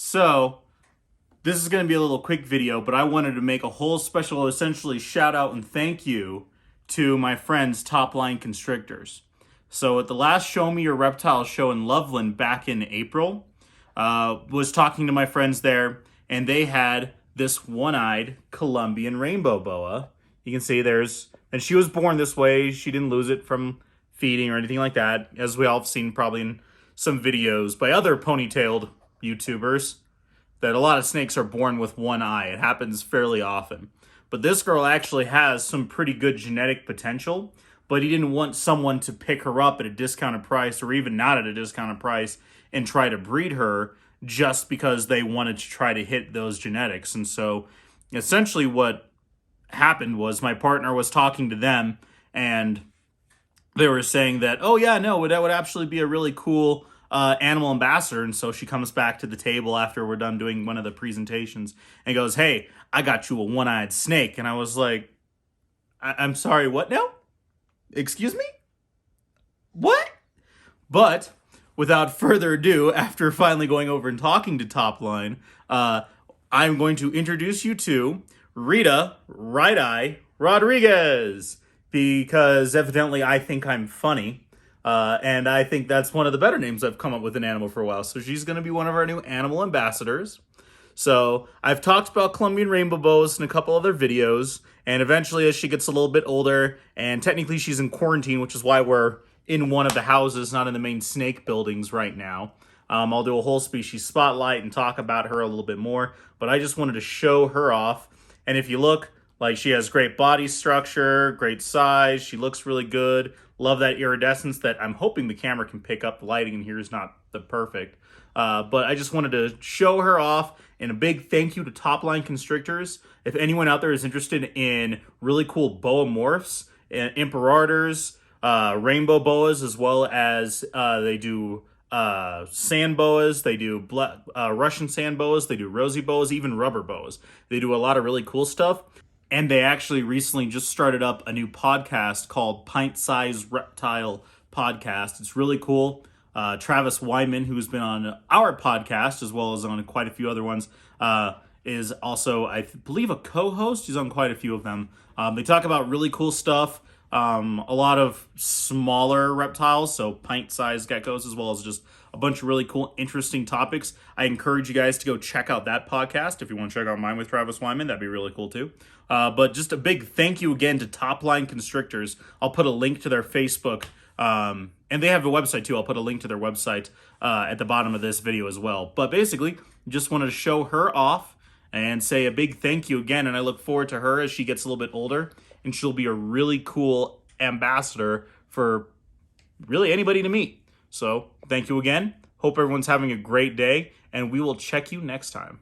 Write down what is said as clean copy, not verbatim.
So, this is going to be a little quick video, but I wanted to make a whole special, essentially, shout out and thank you to my friends Top Line Constrictors. So, at the last Show Me Your Reptile show in Loveland back in April, was talking to my friends there, and they had this one-eyed Colombian rainbow boa. You can see and she was born this way. She didn't lose it from feeding or anything like that, as we all have seen probably in some videos by other ponytailed YouTubers, that a lot of snakes are born with one eye. It happens fairly often. But this girl actually has some pretty good genetic potential, but he didn't want someone to pick her up at a discounted price, or even not at a discounted price, and try to breed her just because they wanted to try to hit those genetics. And so essentially what happened was my partner was talking to them, and they were saying that, oh yeah, no, that would actually be a really cool animal ambassador. And so she comes back to the table after we're done doing one of the presentations and goes, hey, I got you a one-eyed snake. And I was like, I'm sorry, what now? Excuse me? What? But without further ado, after finally going over and talking to Top Line, I'm going to introduce you to Rita Right Eye Rodriguez, because evidently I think I'm funny. And I think that's one of the better names I've come up with an animal for a while. So she's going to be one of our new animal ambassadors. So I've talked about Colombian rainbow boas in a couple other videos. And eventually, as she gets a little bit older, and technically she's in quarantine, which is why we're in one of the houses, not in the main snake buildings right now. I'll do a whole species spotlight and talk about her a little bit more. But I just wanted to show her off. And if you look, like, she has great body structure, great size. She looks really good. Love that iridescence that I'm hoping the camera can pick up. The lighting in here is not the perfect. But I just wanted to show her off. And a big thank you to Top Line Constrictors. If anyone out there is interested in really cool boa morphs, imperators, rainbow boas, as well as they do sand boas, they do Russian sand boas, they do rosy boas, even rubber boas. They do a lot of really cool stuff. And they actually recently just started up a new podcast called Pint Size Reptile Podcast. It's really cool. Travis Wyman, who's been on our podcast, as well as on quite a few other ones, is also, I believe, a co-host. He's on quite a few of them. They talk about really cool stuff. A lot of smaller reptiles, so pint-sized geckos, as well as just a bunch of really cool, interesting topics. I encourage you guys to go check out that podcast. If you want to check out mine with Travis Wyman, that'd be really cool too. But just a big thank you again to Top Line Constrictors. I'll put a link to their Facebook, and they have a website too. I'll put a link to their website at the bottom of this video as well. But basically, just wanted to show her off and say a big thank you again. And I look forward to her as she gets a little bit older, and she'll be a really cool ambassador for really anybody to meet. So thank you again. Hope everyone's having a great day, and we will check you next time.